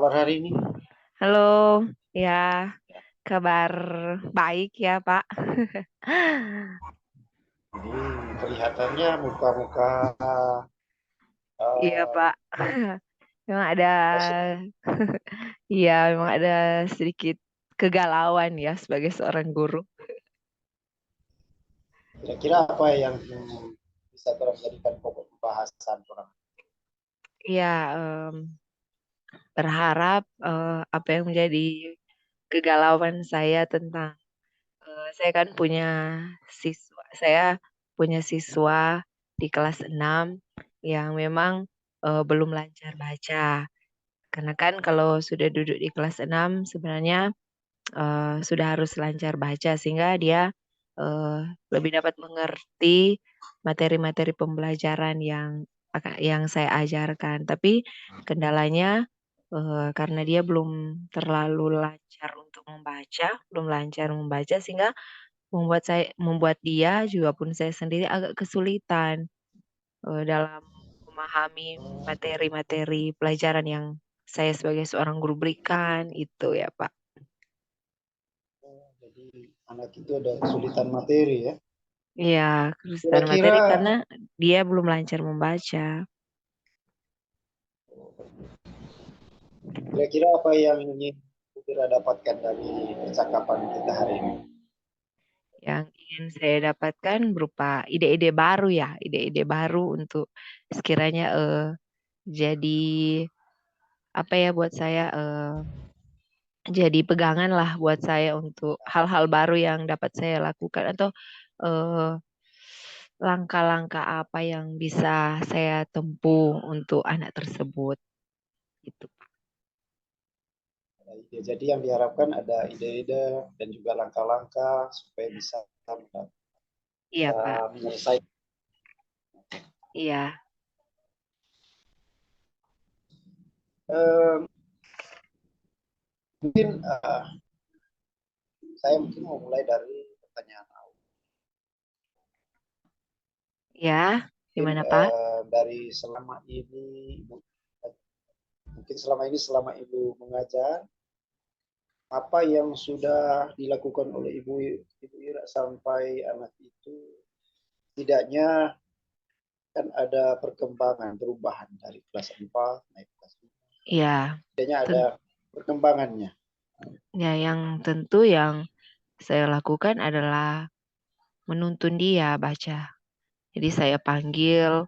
kabar hari ini? Halo, ya kabar baik ya Pak. Jadi kelihatannya muka-muka Iya eh, Pak, memang ada, iya memang ada sedikit kegalauan ya sebagai seorang guru. kira-kira apa yang bisa kita jadikan pokok pembahasan orang? Iya, berharap apa yang menjadi kegalauan saya tentang saya kan punya siswa di kelas 6 yang memang belum lancar baca. Karena kan kalau sudah duduk di kelas 6 sebenarnya sudah harus lancar baca sehingga dia eh, lebih dapat mengerti materi-materi pembelajaran yang saya ajarkan. Tapi kendalanya karena dia belum terlalu lancar untuk membaca, belum lancar membaca sehingga membuat dia juga pun saya sendiri agak kesulitan dalam memahami materi-materi pelajaran yang saya sebagai seorang guru berikan itu ya Pak. Jadi anak itu ada kesulitan materi ya. Iya, kesulitan Kira-kira materi karena dia belum lancar membaca. kira-kira apa yang ingin kita dapatkan dari percakapan kita hari ini? Yang ingin saya dapatkan berupa ide-ide baru ya, ide-ide baru untuk sekiranya jadi apa ya buat saya jadi pegangan lah buat saya untuk hal-hal baru yang dapat saya lakukan atau eh, langkah-langkah apa yang bisa saya tempuh untuk anak tersebut gitu. Ada ide. Jadi yang diharapkan ada ide-ide dan juga langkah-langkah supaya bisa Iya, Pak. menyelesaikan. Iya. Eh, Mungkin saya mungkin mau mulai dari pertanyaan awal. Ya, Mungkin gimana Pak? dari selama ini selama ibu mengajar, apa yang sudah dilakukan oleh ibu Ira sampai anak itu tidaknya kan ada perkembangan perubahan dari kelas 4 naik kelas 5. Ya, Tidaknya ada ten- perkembangannya. ya yang tentu yang saya lakukan adalah menuntun dia baca. Jadi saya panggil,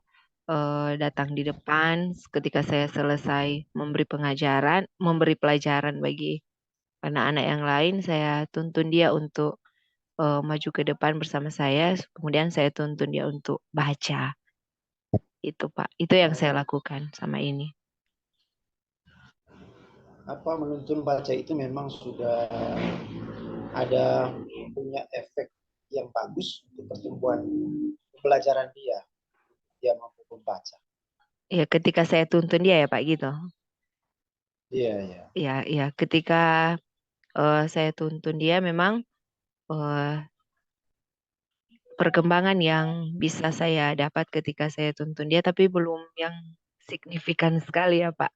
datang di depan ketika saya selesai memberi pelajaran bagi anak-anak yang lain, saya tuntun dia untuk maju ke depan bersama saya, kemudian saya tuntun dia untuk baca. Itu Pak, itu yang saya lakukan sama ini. Apa menuntun baca itu memang sudah ada punya efek yang bagus untuk pertumbuhan pembelajaran dia. Dia mampu membaca. Ya, ketika saya tuntun dia ya Pak gitu. Iya, iya. Ya, ya, ketika saya tuntun dia memang eh, perkembangan yang bisa saya dapat ketika saya tuntun dia, tapi belum yang signifikan sekali ya Pak.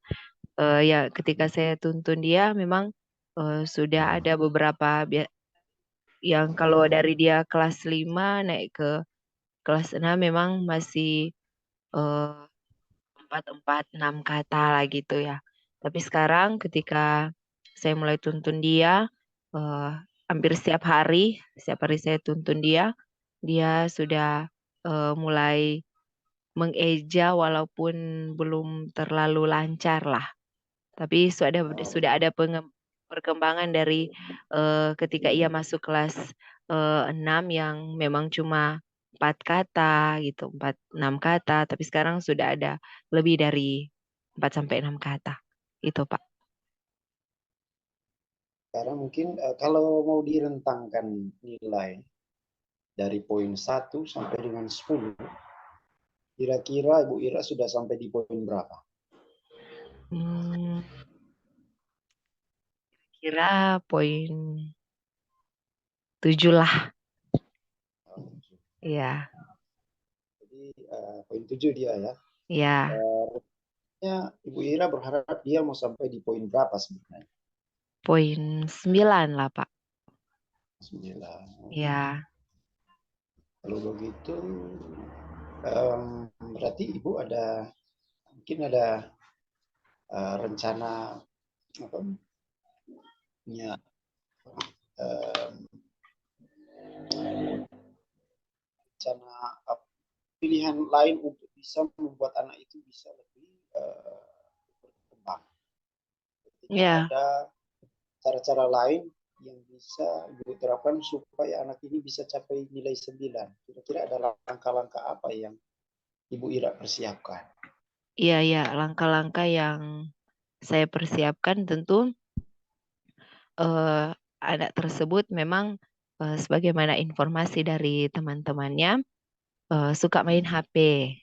Ya, ketika saya tuntun dia memang sudah ada beberapa yang kalau dari dia kelas 5 naik ke kelas 6 memang masih eh, 4, 4, 6 kata lah gitu ya. Tapi sekarang ketika saya mulai tuntun dia, eh, hampir setiap hari saya tuntun dia, dia sudah mulai mengeja walaupun belum terlalu lancar lah. Tapi sudah ada perkembangan dari ketika ia masuk kelas 6 yang memang cuma 4 kata gitu, 4, 6 kata, tapi sekarang sudah ada lebih dari 4 sampai 6 kata. Itu, Pak. Sekarang mungkin kalau mau direntangkan nilai dari poin 1 sampai dengan 10, kira-kira Ibu Ira sudah sampai di poin berapa? Hmm, kira poin 7 lah. Iya, Jadi poin 7 dia ya. iya, Ibu Ira berharap dia mau sampai di poin berapa sebenarnya? Poin 9 lah, Pak. 9. Ya, Kalau begitu, berarti Ibu mungkin ada rencana apa, punya em, rencana pilihan lain untuk bisa membuat anak itu bisa lebih berkembang. Artinya ya, ada cara-cara lain yang bisa Ibu terapkan supaya anak ini bisa capai nilai 9. Kira-kira ada langkah-langkah apa yang Ibu Ira persiapkan? iya, iya. Langkah-langkah yang saya persiapkan tentu anak tersebut memang sebagaimana informasi dari teman-temannya suka main HP.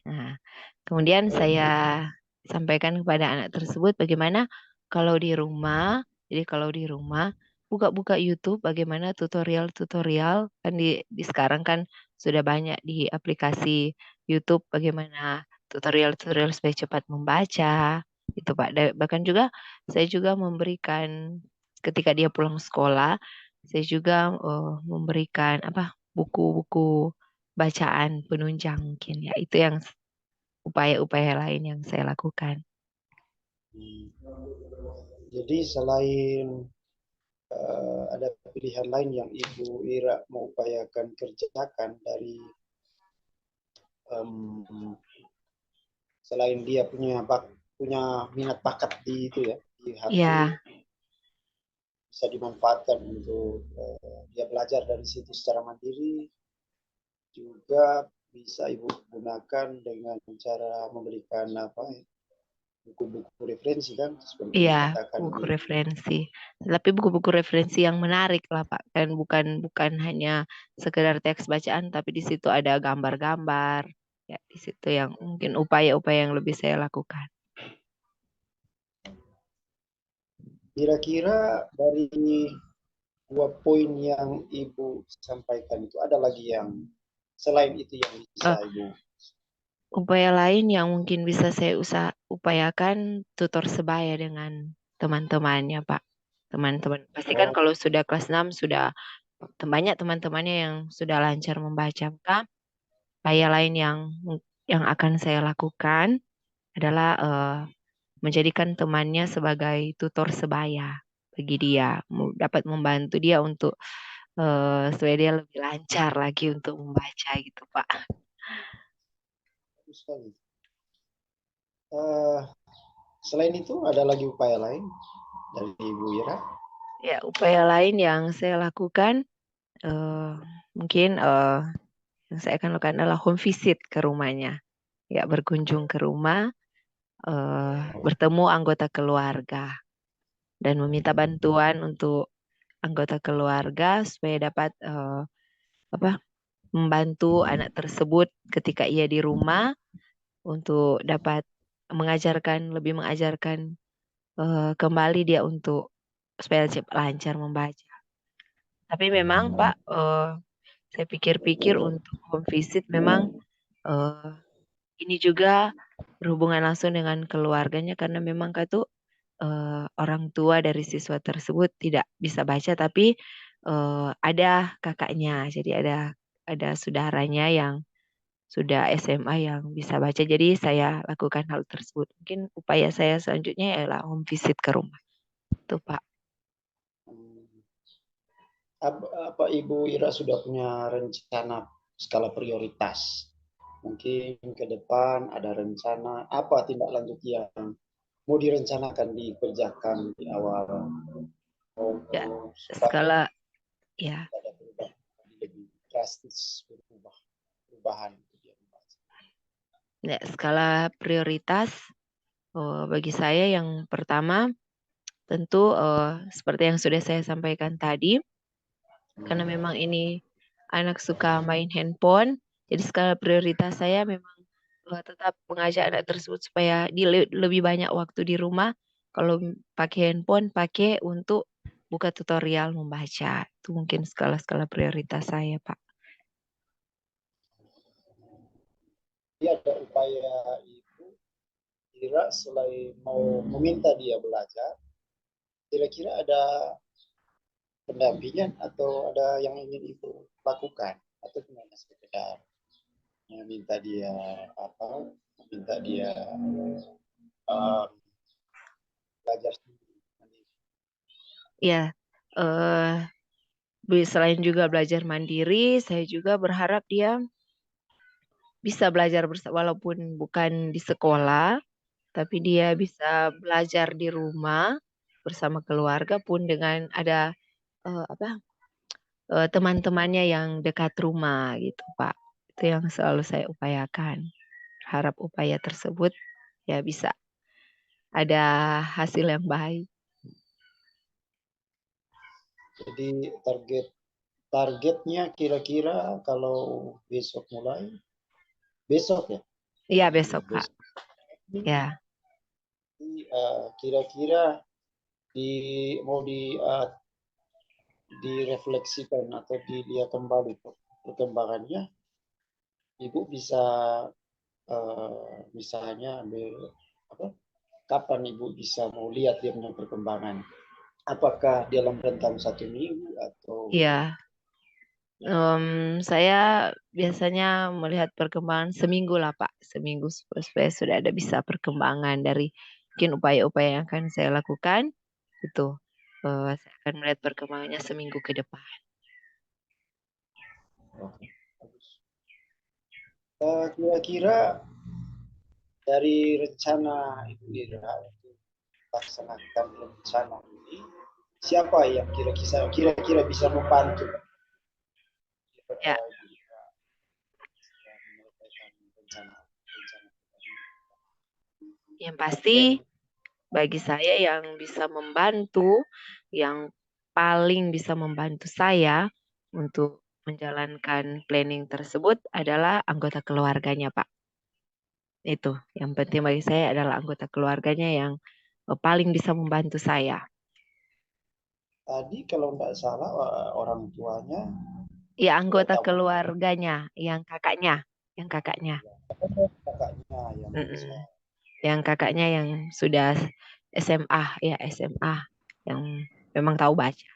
Nah, kemudian saya sampaikan kepada anak tersebut bagaimana kalau di rumah, jadi kalau di rumah buka-buka YouTube bagaimana tutorial-tutorial kan di sekarang kan sudah banyak di aplikasi YouTube bagaimana tutorial-tutorial supaya cepat membaca itu Pak. Bahkan juga saya juga memberikan ketika dia pulang sekolah, saya juga memberikan apa buku-buku bacaan penunjang mungkin ya itu yang upaya-upaya lain yang saya lakukan. Jadi selain ada pilihan lain yang Ibu Ira mau upayakan kerjakan dari um, selain dia punya minat bakat di itu ya di HP, Ya, bisa dimanfaatkan untuk dia belajar dari situ secara mandiri, juga bisa Ibu gunakan dengan cara memberikan apa ya, buku-buku referensi kan seperti iya dikatakan buku di referensi. Tapi buku-buku referensi yang menarik lah Pak. Kan bukan bukan hanya sekedar teks bacaan, tapi di situ ada gambar-gambar. Ya, di situ yang mungkin upaya-upaya yang lebih saya lakukan. kira-kira dari dua poin yang Ibu sampaikan itu ada lagi yang selain itu yang bisa Eh, Ibu. Upaya lain yang mungkin bisa saya upayakan tutor sebaya dengan teman-temannya, Pak. Teman-teman, pasti kan Oh, kalau sudah kelas 6 sudah banyak teman-temannya yang sudah lancar membaca. Maka upaya lain yang akan saya lakukan adalah menjadikan temannya sebagai tutor sebaya bagi dia, dapat membantu dia untuk supaya dia lebih lancar lagi untuk membaca gitu, Pak. bagus sekali. Eh, selain itu ada lagi upaya lain dari Ibu Ira? Ya, upaya lain yang saya lakukan eh, mungkin yang saya akan lakukan adalah home visit ke rumahnya. Ya, berkunjung ke rumah, bertemu anggota keluarga dan meminta bantuan untuk anggota keluarga supaya dapat apa membantu anak tersebut ketika ia di rumah untuk dapat lebih mengajarkan kembali dia untuk supaya lancar membaca. Tapi memang Pak, saya pikir-pikir untuk home visit memang eh, ini juga berhubungan langsung dengan keluarganya karena memang Kak tuh orang tua dari siswa tersebut tidak bisa baca tapi ada kakaknya, jadi ada saudaranya yang sudah SMA yang bisa baca. Jadi saya lakukan hal tersebut. Mungkin upaya saya selanjutnya adalah home visit ke rumah. Tuh Pak. Hmm, apa Ibu Ira sudah punya rencana skala prioritas? Mungkin ke depan ada rencana apa tindak lanjut yang mau direncanakan dikerjakan di awal Ya, supaya skala ya, ada perubahan lebih drastis perubahan itu dia membaca. ya skala prioritas bagi saya yang pertama tentu seperti yang sudah saya sampaikan tadi, karena memang ini anak suka main handphone, jadi skala prioritas saya memang tetap mengajak anak tersebut supaya dia lebih banyak waktu di rumah. Kalau pakai handphone, pakai untuk buka tutorial membaca. Itu mungkin skala-skala prioritas saya, Pak. Jadi ada upaya itu Ira selain mau meminta dia belajar, kira-kira ada pendampingan atau ada yang ingin Ibu lakukan atau cuma sekedar minta dia apa, minta dia uh, belajar sendiri. Ya, selain juga belajar mandiri, saya juga berharap dia bisa belajar walaupun bukan di sekolah, tapi dia bisa belajar di rumah bersama keluarga pun dengan ada teman-temannya yang dekat rumah gitu, Pak. Itu yang selalu saya upayakan. Harap upaya tersebut ya bisa ada hasil yang baik. Jadi targetnya kira-kira kalau besok mulai, besok ya? Iya besok, Pak. Besok ini Ya, kira-kira mau direfleksikan atau dilihat kembali perkembangannya, Ibu bisa misalnya apa, kapan Ibu bisa mau lihat dia punya perkembangan? Apakah dalam rentang 1 minggu atau iya. Saya biasanya melihat perkembangan seminggu lah Pak, seminggu supaya sudah ada bisa perkembangan dari mungkin upaya-upaya yang akan saya lakukan itu. Saya akan melihat perkembangannya seminggu ke depan. Oke, bagus. Kira-kira dari rencana Ibu Ira untuk melaksanakan rencana ini, siapa yang kira-kira bisa membantu Ya, Ibu Ira menyelesaikan rencana yang plan. pasti bagi saya yang bisa membantu, yang paling bisa membantu saya untuk menjalankan planning tersebut adalah anggota keluarganya, Pak. Itu yang penting bagi saya adalah anggota keluarganya yang paling bisa membantu saya. Tadi kalau tidak salah orang tuanya Ya, sudah anggota tahu, keluarganya, yang kakaknya, kakaknya yang bisa. Mm-mm. Yang kakaknya yang sudah SMA, ya SMA, yang memang tahu baca.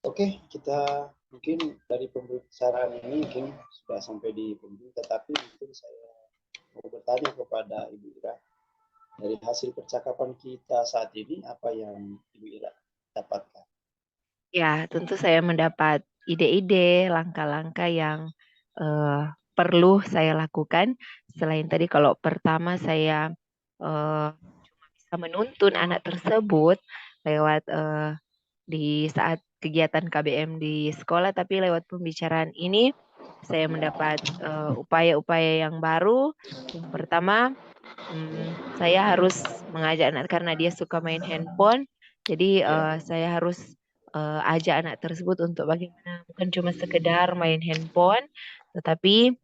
Oke, kita mungkin dari pembicaraan ini mungkin sudah sampai di penghujung, tetapi mungkin saya mau bertanya kepada Ibu Ira, dari hasil percakapan kita saat ini, apa yang Ibu Ira dapatkan? Ya, tentu saya mendapat ide-ide, langkah-langkah yang perlu saya lakukan. Selain tadi, kalau pertama saya cuma bisa menuntun anak tersebut lewat di saat kegiatan KBM di sekolah, tapi lewat pembicaraan ini saya mendapat upaya-upaya yang baru. Yang pertama, saya harus mengajak anak karena dia suka main handphone. Jadi Ya, saya harus ajak anak tersebut untuk bagaimana bukan cuma sekedar main handphone, tetapi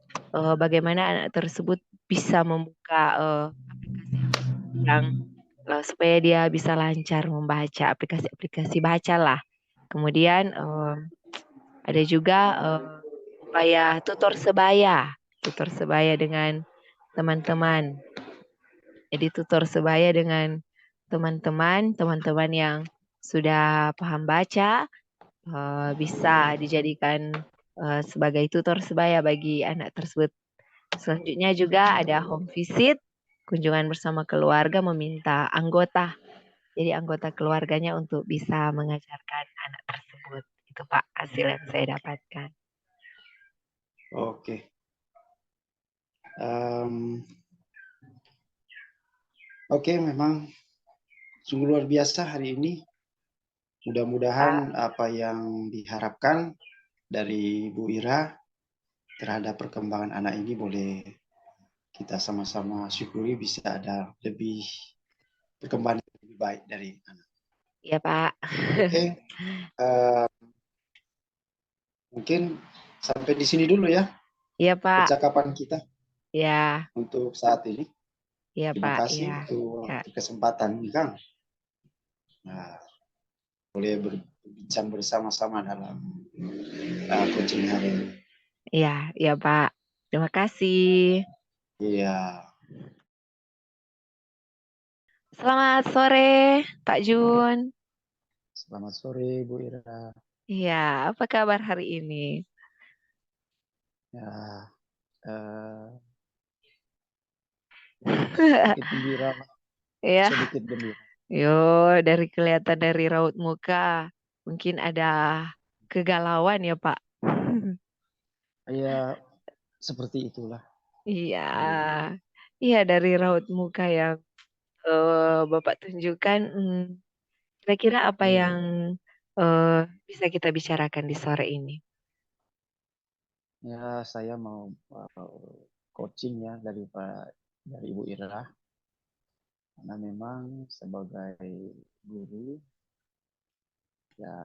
bagaimana anak tersebut bisa membuka aplikasi-aplikasi yang supaya dia bisa lancar membaca aplikasi-aplikasi baca lah. Kemudian ada juga upaya tutor sebaya dengan teman-teman. Jadi tutor sebaya dengan teman-teman yang sudah paham baca bisa dijadikan sebagai tutor sebaya bagi anak tersebut. Selanjutnya juga ada home visit, kunjungan bersama keluarga meminta anggota, jadi anggota keluarganya untuk bisa mengajarkan anak tersebut. Itu Pak hasil yang saya dapatkan. oke. Um, oke, memang sungguh luar biasa hari ini. Mudah-mudahan Pak, apa yang diharapkan dari Bu Ira terhadap perkembangan anak ini boleh kita sama-sama syukuri, bisa ada perkembangan lebih baik dari anak. ya Pak. Oke, uh, mungkin sampai di sini dulu ya Iya Pak. percakapan kita Ya, untuk saat ini. iya Terima Pak. Ya, kasih ya, untuk kesempatan ini, Kang. Nah, boleh berbincang bersama-sama dalam coaching hari ini. ya, ya Pak. Terima kasih. Iya, Selamat sore, Pak Jun. selamat sore Bu Ira. Iya, apa kabar hari ini? Ya, sedikit gembira lah, Ya, sedikit gembira. yo dari kelihatan dari raut muka, mungkin ada kegalauan ya, Pak. Ya, seperti itulah. Iya, Jadi, iya dari raut muka yang Bapak tunjukkan, kira-kira apa ya, yang eh, bisa kita bicarakan di sore ini? ya saya mau coaching ya dari Ibu Ira. Karena memang sebagai guru, ya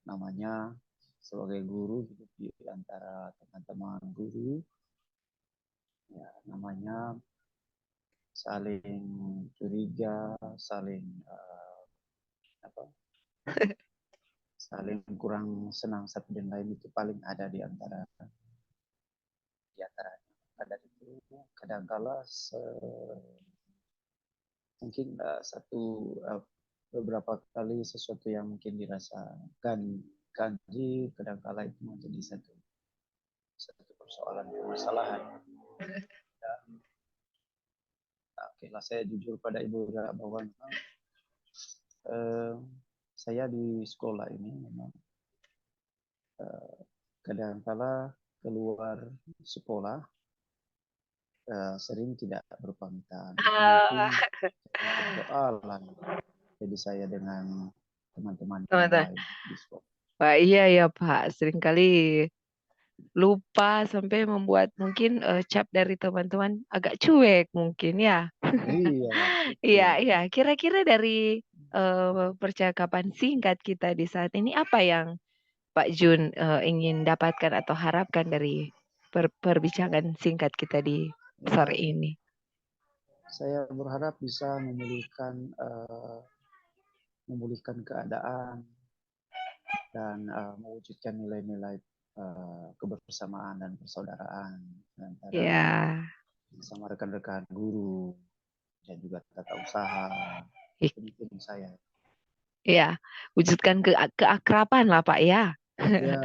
namanya sebagai guru hidup di antara teman-teman guru, ya namanya saling curiga, saling apa, saling kurang senang satu dan lain itu paling ada di antara kadang itu kadangkala mungkin beberapa kali sesuatu yang mungkin dirasa ganjil kadangkala itu menjadi satu persoalan permasalahan. Dan oke lah saya jujur pada Ibu bahwa memang eh, saya di sekolah ini memang eh, kadangkala keluar sekolah sering tidak berpamitan. Itu mungkin Ah, persoalan jadi saya dengan teman-teman yang teman-teman. lain di sekolah. Wah, iya ya Pak, seringkali lupa sampai membuat mungkin cap dari teman-teman agak cuek mungkin ya. Iya, itu. Iya, iya. Kira-kira dari percakapan singkat kita di saat ini apa yang Pak Jun ingin dapatkan atau harapkan dari perbincangan singkat kita di sore Ya, ini? saya berharap bisa memulihkan keadaan dan mewujudkan nilai-nilai kebersamaan dan persaudaraan antara Ya, sama rekan-rekan guru dan juga tata usaha. ik- Itu mungkin saya. ya, wujudkan keakraban lah Pak ya. Ya,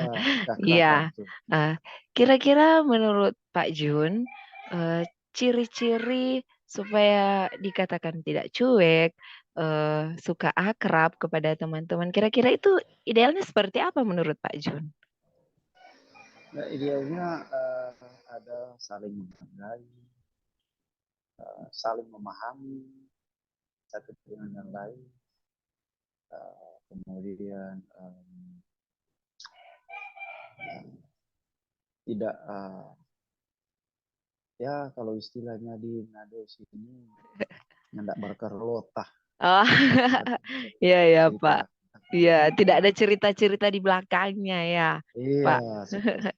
Iya. keakraban tuh. Eh, Kira-kira menurut Pak Jun, eh, ciri-ciri supaya dikatakan tidak cuek, suka akrab kepada teman-teman, kira-kira itu idealnya seperti apa menurut Pak Jun? Nah, idealnya ada saling menghargai, saling memahami satu dengan yang lain, kemudian tidak ya kalau istilahnya di nado sini nggak berkerlotah Oh, iya ya cerita Pak. Iya, tidak ada cerita-cerita di belakangnya ya, iya Pak. seperti itu.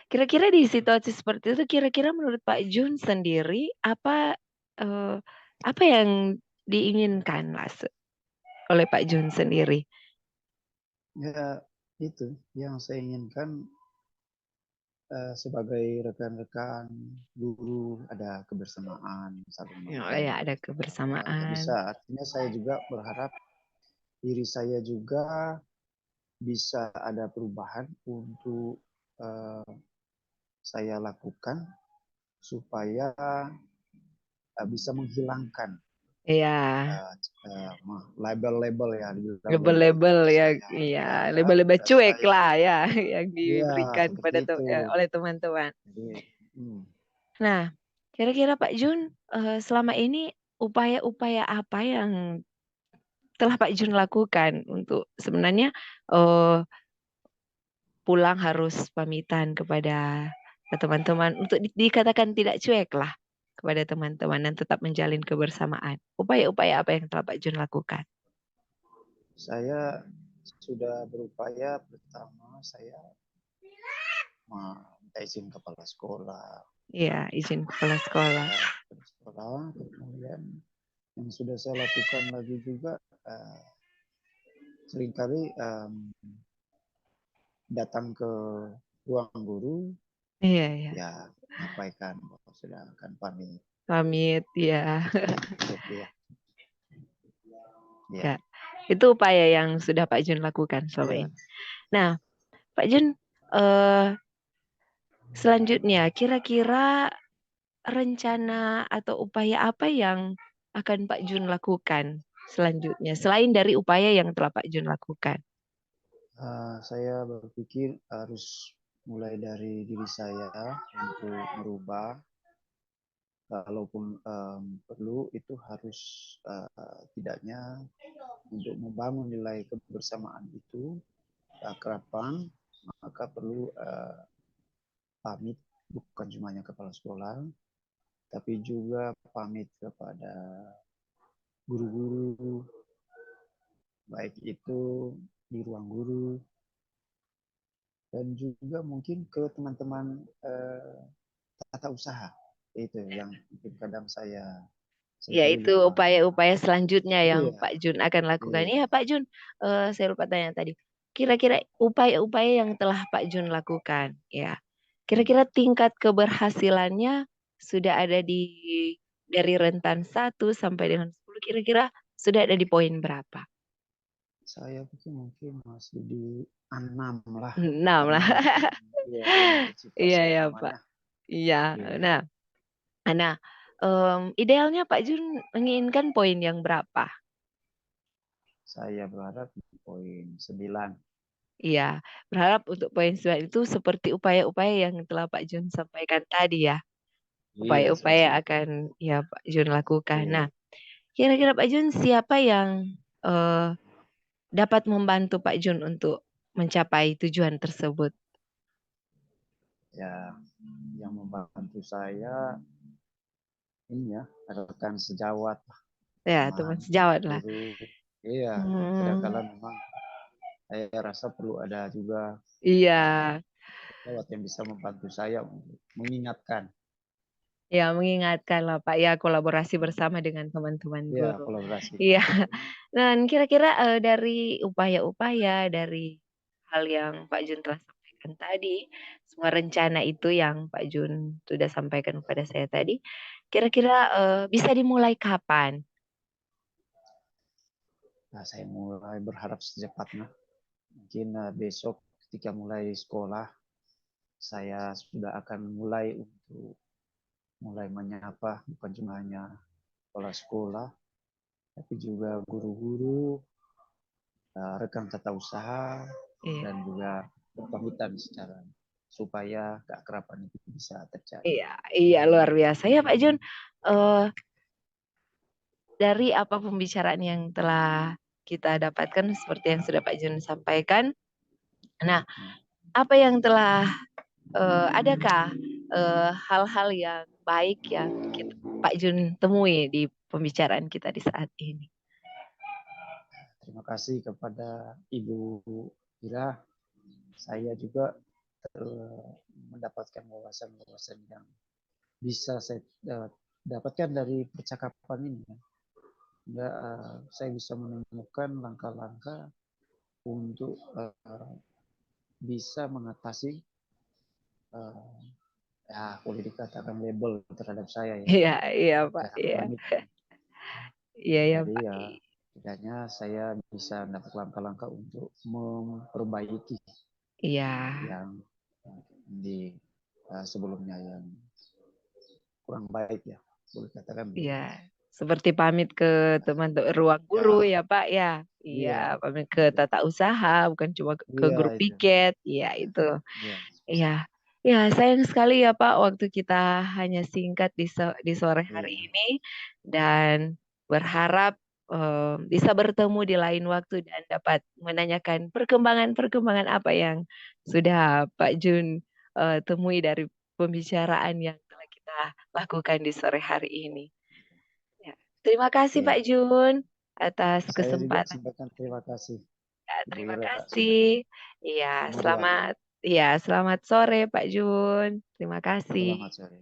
Kira-kira di situasi seperti itu, kira-kira menurut Pak Jun sendiri eh, apa yang diinginkan lah oleh Pak Jun sendiri? Ya itu yang saya inginkan sebagai rekan-rekan guru ada kebersamaan saling Ya, menghargai. ada kebersamaan. Bisa artinya saya juga berharap diri saya juga bisa ada perubahan untuk uh, saya lakukan supaya bisa menghilangkan Ya, uh, label-label ya, label-label label-label diri ya, saya. iya, Ya, label-label dan cuek saya, lah ya yang ya diberikan seperti kepada itu. oleh teman-teman. Jadi, hmm, Nah, kira-kira Pak Jun selama ini upaya-upaya apa yang telah Pak Jun lakukan untuk sebenarnya eh, pulang harus pamitan kepada teman-teman untuk dikatakan tidak cuek lah kepada teman-teman dan tetap menjalin kebersamaan. Upaya-upaya apa yang telah Pak Jun lakukan? saya sudah berupaya pertama saya minta izin kepala sekolah, Iya, izin kepala sekolah. kemudian yang sudah saya lakukan lagi juga seringkali datang ke ruang guru Iya, iya. Ya menyampaikan bahwa sudah akan pamit. Pamit, ya. Ya, ya, Ya. Itu upaya yang sudah Pak Jun lakukan selama ya. ini. Nah, Pak Jun, eh, selanjutnya kira-kira rencana atau upaya apa yang akan Pak Jun lakukan selanjutnya selain dari upaya yang telah Pak Jun lakukan? Saya berpikir harus mulai dari diri saya untuk merubah. Kalaupun perlu itu harus tidaknya untuk membangun nilai kebersamaan itu, keakraban, maka perlu pamit bukan cuma kepala sekolah, tapi juga pamit kepada guru-guru, baik itu di ruang guru, dan juga mungkin ke teman-teman tata usaha. Itu yang mungkin kadang saya Ya, sering itu lupa. upaya-upaya selanjutnya yang Iya, Pak Jun akan lakukan. iya. Iya, Pak Jun, saya lupa tanya tadi. Kira-kira upaya-upaya yang telah Pak Jun lakukan, ya. Kira-kira tingkat keberhasilannya sudah ada dari rentan 1 sampai dengan 10, kira-kira sudah ada di poin berapa? Saya pikir mungkin masih di 6 lah, 6 lah. karena belum tercipta Iya, ya, Pak. selamanya. Iya. Iya, Nah, nah, idealnya Pak Jun menginginkan poin yang berapa? saya berharap di poin 9. Iya, berharap untuk poin 9 itu seperti upaya-upaya yang telah Pak Jun sampaikan tadi ya. Iya, Upaya-upaya seperti yang itu. akan ya Pak Jun lakukan. Nah, Iya. kira-kira Pak Jun siapa yang eh, dapat membantu Pak Jun untuk mencapai tujuan tersebut? Ya, yang membantu saya ini ya, rekan sejawat, Ya, teman teman, sejawat lah. guru. Iya, Hmm, kadang-kadang memang saya rasa perlu ada juga iya, sejawat yang bisa membantu saya untuk mengingatkan. ya mengingatkan lah Pak ya kolaborasi bersama dengan teman-teman Iya, guru. kolaborasi. Iya. Dan kira-kira dari upaya-upaya dari hal yang Pak Jun telah sampaikan tadi, semua rencana itu yang Pak Jun sudah sampaikan kepada saya tadi, kira-kira bisa dimulai kapan? Nah, saya mulai berharap secepatnya. Mungkin besok ketika mulai sekolah, saya sudah akan mulai untuk mulai menyapa bukan cuma hanya kepala sekolah, tapi juga guru-guru, rekan tata usaha, Iya, dan juga berpamitan secara supaya keakraban itu bisa terjadi. iya, iya luar biasa ya Pak Jun. Eh, dari apa pembicaraan yang telah kita dapatkan seperti yang sudah Pak Jun sampaikan. Nah, apa yang telah adakah hal-hal yang baik yang Pak Jun temui di pembicaraan kita di saat ini? Terima kasih kepada Ibu Ira. Saya juga mendapatkan wawasan-wawasan yang bisa saya dapatkan dari percakapan ini. Hingga saya bisa menemukan langkah-langkah untuk bisa mengatasi ya boleh dikatakan label terhadap saya ya, Iya, iya Pak, jangan iya, panik. iya ya Jadi Pak, ya setidaknya saya bisa mendapat langkah-langkah untuk memperbaiki iya, yang di sebelumnya yang kurang baik ya, boleh katakan iya. begitu. Seperti pamit ke teman ruang guru Ya, ya Pak ya, iya, iya, pamit ke itu. tata usaha, bukan cuma ke Iya grup itu. piket, iya itu. Iya, Iya, ya sayang sekali ya Pak, waktu kita hanya singkat di sore hari iya, ini dan berharap bisa bertemu di lain waktu dan dapat menanyakan perkembangan-perkembangan apa yang sudah Pak Jun temui dari pembicaraan yang telah kita lakukan di sore hari ini. Ya. Terima kasih Pak iya. Jun atas Saya juga kesempatan. sampaikan terima kasih Ya, Ibu terima Ira sudah kasih. Iya, bersedia. selamat sore Pak Jun. Terima kasih. Selamat sore.